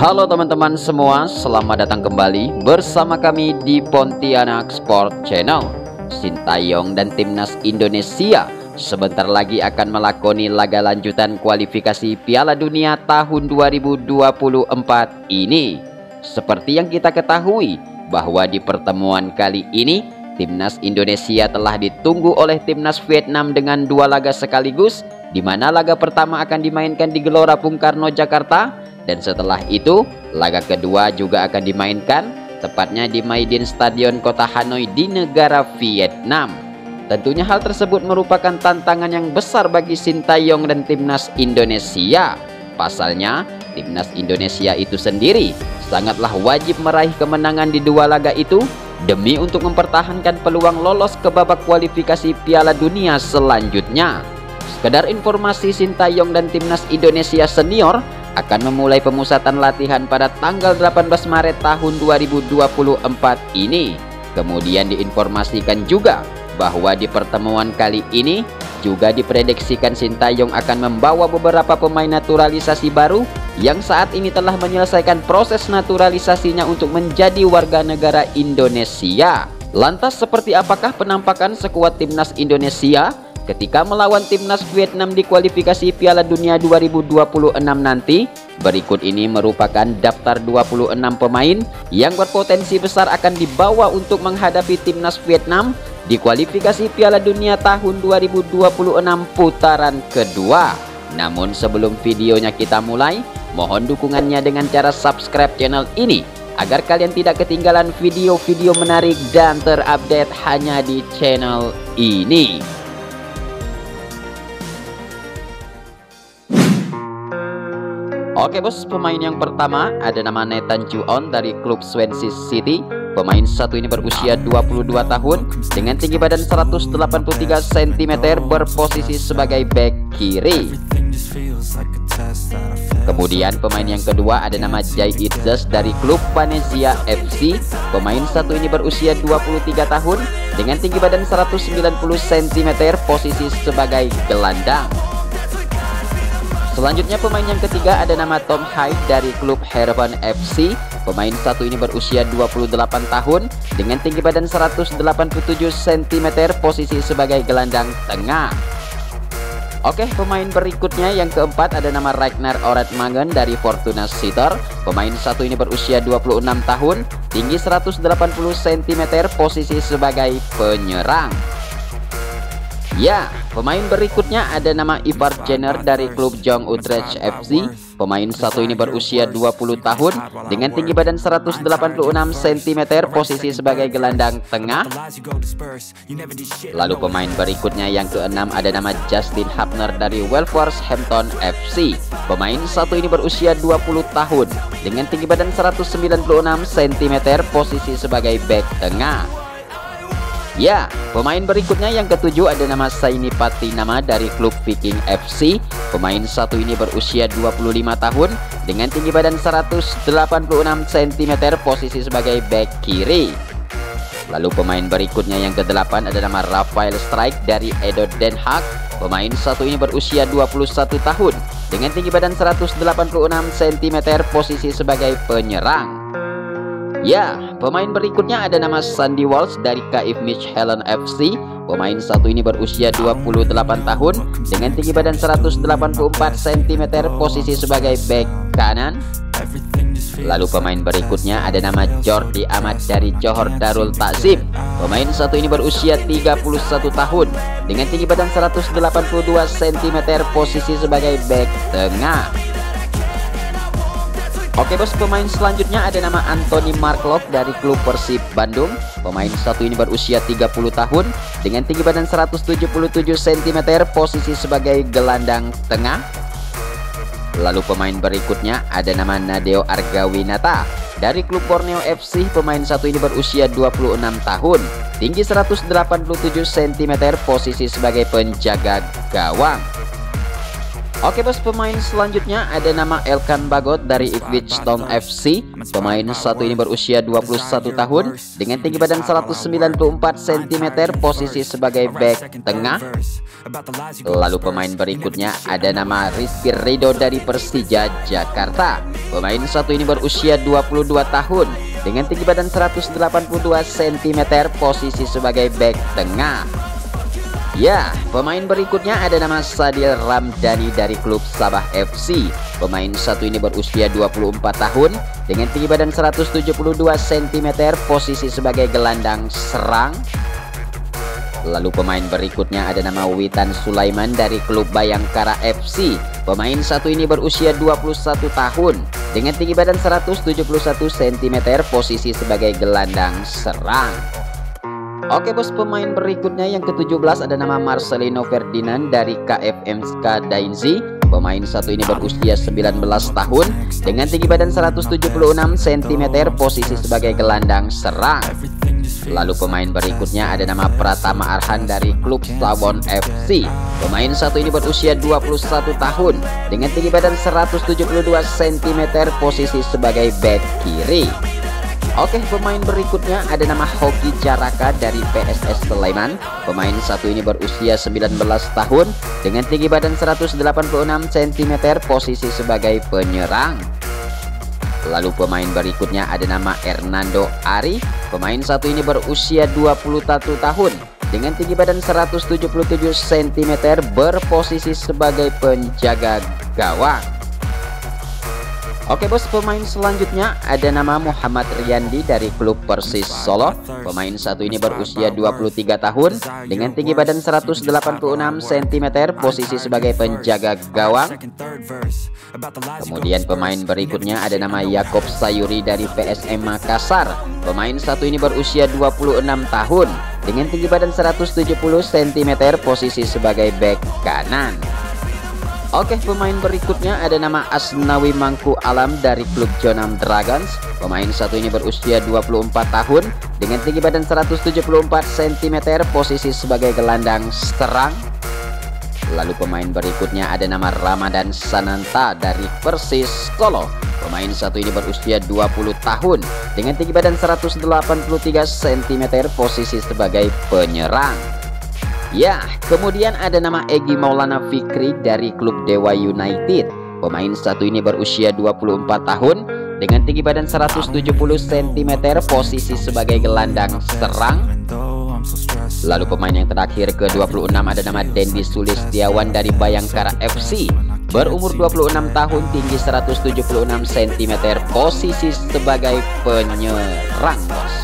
Halo teman-teman semua, selamat datang kembali bersama kami di Pontianak Sport Channel. Sintayong dan timnas Indonesia sebentar lagi akan melakoni laga lanjutan kualifikasi Piala Dunia tahun 2024 ini. Seperti yang kita ketahui bahwa di pertemuan kali ini timnas Indonesia telah ditunggu oleh timnas Vietnam dengan dua laga sekaligus, di mana laga pertama akan dimainkan di Gelora Bung Karno, Jakarta. Dan setelah itu, laga kedua juga akan dimainkan tepatnya di Maidin Stadion Kota Hanoi di negara Vietnam. Tentunya hal tersebut merupakan tantangan yang besar bagi Sintayong dan timnas Indonesia. Pasalnya, timnas Indonesia itu sendiri sangatlah wajib meraih kemenangan di dua laga itu demi untuk mempertahankan peluang lolos ke babak kualifikasi Piala Dunia selanjutnya. Sekedar informasi, Sintayong dan timnas Indonesia senior akan memulai pemusatan latihan pada tanggal 18 Maret tahun 2024 ini. Kemudian diinformasikan juga bahwa di pertemuan kali ini juga diprediksikan Sintayong akan membawa beberapa pemain naturalisasi baru yang saat ini telah menyelesaikan proses naturalisasinya untuk menjadi warga negara Indonesia. Lantas seperti apakah penampakan skuad timnas Indonesia ketika melawan timnas Vietnam di kualifikasi Piala Dunia 2026 nanti? Berikut ini merupakan daftar 26 pemain yang berpotensi besar akan dibawa untuk menghadapi timnas Vietnam di kualifikasi Piala Dunia tahun 2026 putaran kedua. Namun sebelum videonya kita mulai, mohon dukungannya dengan cara subscribe channel ini agar kalian tidak ketinggalan video-video menarik dan terupdate hanya di channel ini. Oke bos, pemain yang pertama ada nama Nathan Juon dari klub Swansea City. Pemain satu ini berusia 22 tahun dengan tinggi badan 183 cm, berposisi sebagai bek kiri. Kemudian pemain yang kedua ada nama Jay Itzes dari klub Venezia FC. Pemain satu ini berusia 23 tahun dengan tinggi badan 190 cm, posisi sebagai gelandang. Selanjutnya pemain yang ketiga ada nama Tom Hyde dari klub Herban FC. Pemain satu ini berusia 28 tahun dengan tinggi badan 187 cm, posisi sebagai gelandang tengah. Oke, pemain berikutnya yang keempat ada nama Ragnar Oratmangen dari Fortuna Sittard. Pemain satu ini berusia 26 tahun, tinggi 180 cm, posisi sebagai penyerang. Ya, pemain berikutnya ada nama Ivar Jenner dari klub Jong Utrecht FC. Pemain satu ini berusia 20 tahun dengan tinggi badan 186 cm, posisi sebagai gelandang tengah. Lalu pemain berikutnya yang keenam ada nama Justin Hapner dari Wolverhampton FC. Pemain satu ini berusia 20 tahun dengan tinggi badan 196 cm, posisi sebagai bek tengah. Ya, pemain berikutnya yang ketujuh ada nama Saini Patinama dari klub Viking FC. Pemain satu ini berusia 25 tahun dengan tinggi badan 186 cm, posisi sebagai bek kiri. Lalu pemain berikutnya yang kedelapan ada nama Rafael Strijk dari Edo Den Haag. Pemain satu ini berusia 21 tahun dengan tinggi badan 186 cm, posisi sebagai penyerang. Ya, pemain berikutnya ada nama Sandy Walsh dari KF Midtjylland FC. Pemain satu ini berusia 28 tahun dengan tinggi badan 184 cm, posisi sebagai bek kanan. Lalu pemain berikutnya ada nama Jordi Amat dari Johor Darul Takzim. Pemain satu ini berusia 31 tahun dengan tinggi badan 182 cm, posisi sebagai bek tengah. Oke bos, pemain selanjutnya ada nama Anthony Markloff dari klub Persib Bandung. Pemain satu ini berusia 30 tahun dengan tinggi badan 177 cm, posisi sebagai gelandang tengah. Lalu pemain berikutnya ada nama Nadeo Argawinata dari klub Borneo FC. Pemain satu ini berusia 26 tahun, tinggi 187 cm, posisi sebagai penjaga gawang. Oke bos, pemain selanjutnya ada nama Elkan Bagot dari Ipswich Town FC. Pemain satu ini berusia 21 tahun dengan tinggi badan 194 cm, posisi sebagai bek tengah. Lalu pemain berikutnya ada nama Rizky Ridho dari Persija Jakarta. Pemain satu ini berusia 22 tahun dengan tinggi badan 182 cm, posisi sebagai bek tengah. Ya, pemain berikutnya ada nama Sadil Ramdhani dari klub Sabah FC. Pemain satu ini berusia 24 tahun dengan tinggi badan 172 cm, posisi sebagai gelandang serang. Lalu pemain berikutnya ada nama Witan Sulaiman dari klub Bayangkara FC. Pemain satu ini berusia 21 tahun dengan tinggi badan 171 cm, posisi sebagai gelandang serang. Oke bos, pemain berikutnya yang ke-17 ada nama Marcelino Ferdinand dari KFM Skadainzi. Pemain satu ini berusia 19 tahun dengan tinggi badan 176 cm, posisi sebagai gelandang serang. Lalu pemain berikutnya ada nama Pratama Arhan dari klub Slawon FC. Pemain satu ini berusia 21 tahun dengan tinggi badan 172 cm, posisi sebagai bek kiri. Oke, pemain berikutnya ada nama Hoki Caraka dari PSS Sleman. Pemain satu ini berusia 19 tahun dengan tinggi badan 186 cm, posisi sebagai penyerang. Lalu pemain berikutnya ada nama Hernando Ari. Pemain satu ini berusia 21 tahun dengan tinggi badan 177 cm, berposisi sebagai penjaga gawang. Oke bos, pemain selanjutnya ada nama Muhammad Riyandi dari klub Persis Solo. Pemain satu ini berusia 23 tahun dengan tinggi badan 186 cm, posisi sebagai penjaga gawang. Kemudian pemain berikutnya ada nama Yakob Sayuri dari PSM Makassar. Pemain satu ini berusia 26 tahun dengan tinggi badan 170 cm, posisi sebagai bek kanan. Oke, pemain berikutnya ada nama Asnawi Mangku Alam dari klub Jonam Dragons. Pemain satu ini berusia 24 tahun dengan tinggi badan 174 cm, posisi sebagai gelandang serang. Lalu pemain berikutnya ada nama Ramadan Sananta dari Persis Solo. Pemain satu ini berusia 20 tahun dengan tinggi badan 183 cm, posisi sebagai penyerang. Ya, kemudian ada nama Egy Maulana Fikri dari klub Dewa United. Pemain satu ini berusia 24 tahun dengan tinggi badan 170 cm, posisi sebagai gelandang serang. Lalu pemain yang terakhir ke-26 ada nama Dendi Sulistiawan dari Bayangkara FC. Berumur 26 tahun, tinggi 176 cm, posisi sebagai penyerang bos.